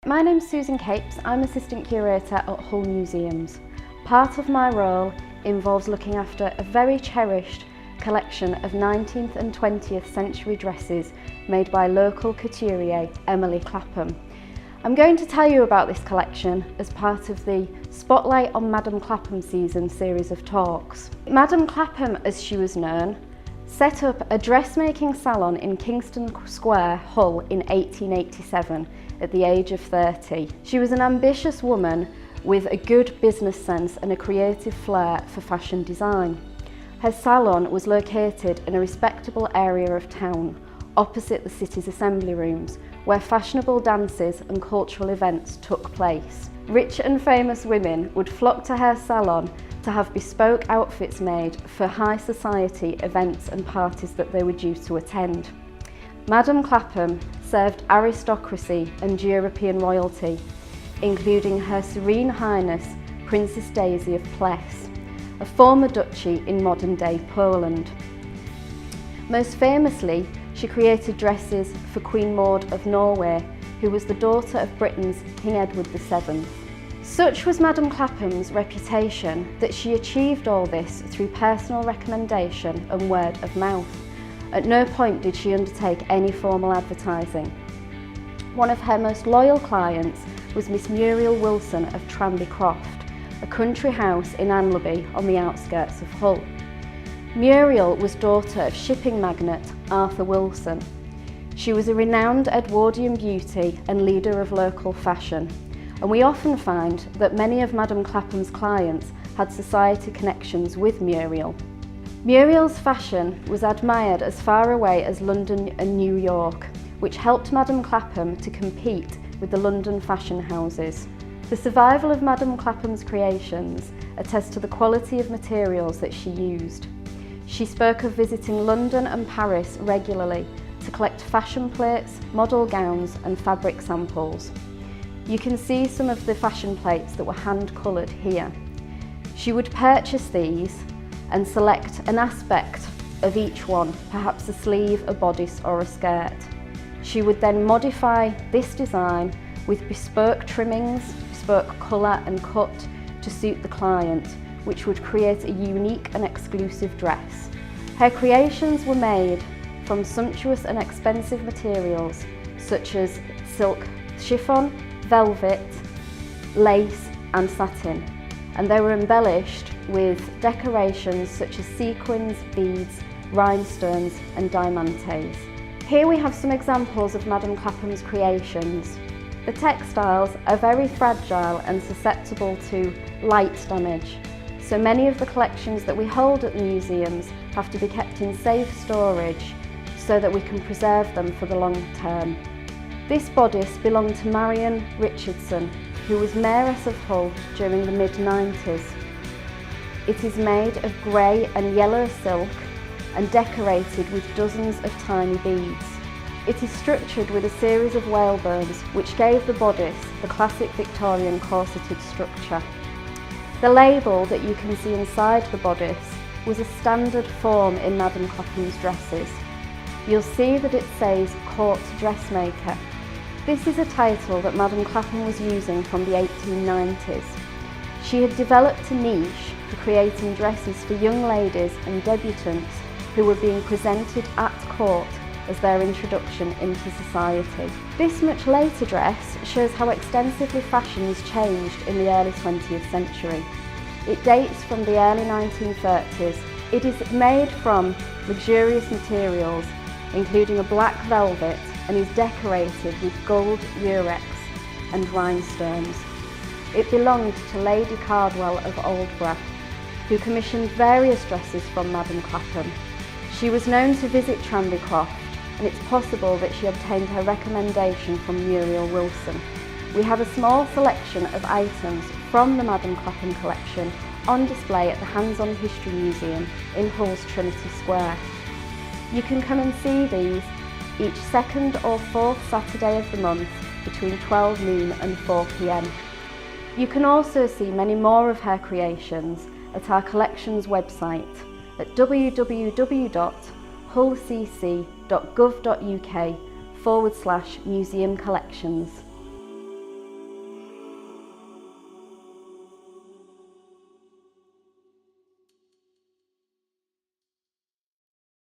My name's Susan Capes. I'm Assistant Curator at Hull Museums. Part of my role involves looking after a very cherished collection of 19th and 20th century dresses made by local couturier Madame Clapham. I'm going to tell you about this collection as part of the Spotlight on Madame Clapham season series of talks. Madame Clapham, as she was known, set up a dressmaking salon in Kingston Square, Hull in 1887 at the age of 30. She was an ambitious woman with a good business sense and a creative flair for fashion design. Her salon was located in a respectable area of town, opposite the city's assembly rooms, where fashionable dances and cultural events took place. Rich and famous women would flock to her salon to have bespoke outfits made for high society events and parties that they were due to attend. Madame Clapham served aristocracy and European royalty, including Her Serene Highness Princess Daisy of Pless, a former duchy in modern-day Poland. Most famously, she created dresses for Queen Maud of Norway, who was the daughter of Britain's King Edward VII. Such was Madame Clapham's reputation that she achieved all this through personal recommendation and word of mouth. At no point did she undertake any formal advertising. One of her most loyal clients was Miss Muriel Wilson of Tranby Croft, a country house in Anlaby on the outskirts of Hull. Muriel was daughter of shipping magnate Arthur Wilson. She was a renowned Edwardian beauty and leader of local fashion, and we often find that many of Madame Clapham's clients had society connections with Muriel. Muriel's fashion was admired as far away as London and New York, which helped Madame Clapham to compete with the London fashion houses. The survival of Madame Clapham's creations attests to the quality of materials that she used. She spoke of visiting London and Paris regularly to collect fashion plates, model gowns and fabric samples. You can see some of the fashion plates that were hand-coloured here. She would purchase these and select an aspect of each one, perhaps a sleeve, a bodice or a skirt. She would then modify this design with bespoke trimmings, bespoke colour and cut to suit the client, which would create a unique and exclusive dress. Her creations were made from sumptuous and expensive materials such as silk, chiffon, velvet, lace and satin, and they were embellished with decorations such as sequins, beads, rhinestones and diamantes. Here we have some examples of Madame Clapham's creations. The textiles are very fragile and susceptible to light damage, so many of the collections that we hold at the museums have to be kept in safe storage so that we can preserve them for the long term. This bodice belonged to Marion Richardson, who was Mayoress of Hull during the mid-90s. It is made of grey and yellow silk and decorated with dozens of tiny beads. It is structured with a series of whalebones which gave the bodice the classic Victorian corseted structure. The label that you can see inside the bodice was a standard form in Madame Clapham's dresses. You'll see that it says Court Dressmaker. This is a title that Madame Clapham was using from the 1890s. She had developed a niche for creating dresses for young ladies and debutantes who were being presented at court as their introduction into society. This much later dress shows how extensively fashions changed in the early 20th century. It dates from the early 1930s. It is made from luxurious materials, including a black velvet, and is decorated with gold eurex and rhinestones. It belonged to Lady Cardwell of Aldborough, who commissioned various dresses from Madame Clapham. She was known to visit Tranby Croft, and it's possible that she obtained her recommendation from Muriel Wilson. We have a small selection of items from the Madame Clapham collection on display at the Hands-On History Museum in Hull's Trinity Square. You can come and see these each second or fourth Saturday of the month between 12 noon and 4 p.m. You can also see many more of her creations at our collections website at www.hullcc.gov.uk/museum collections.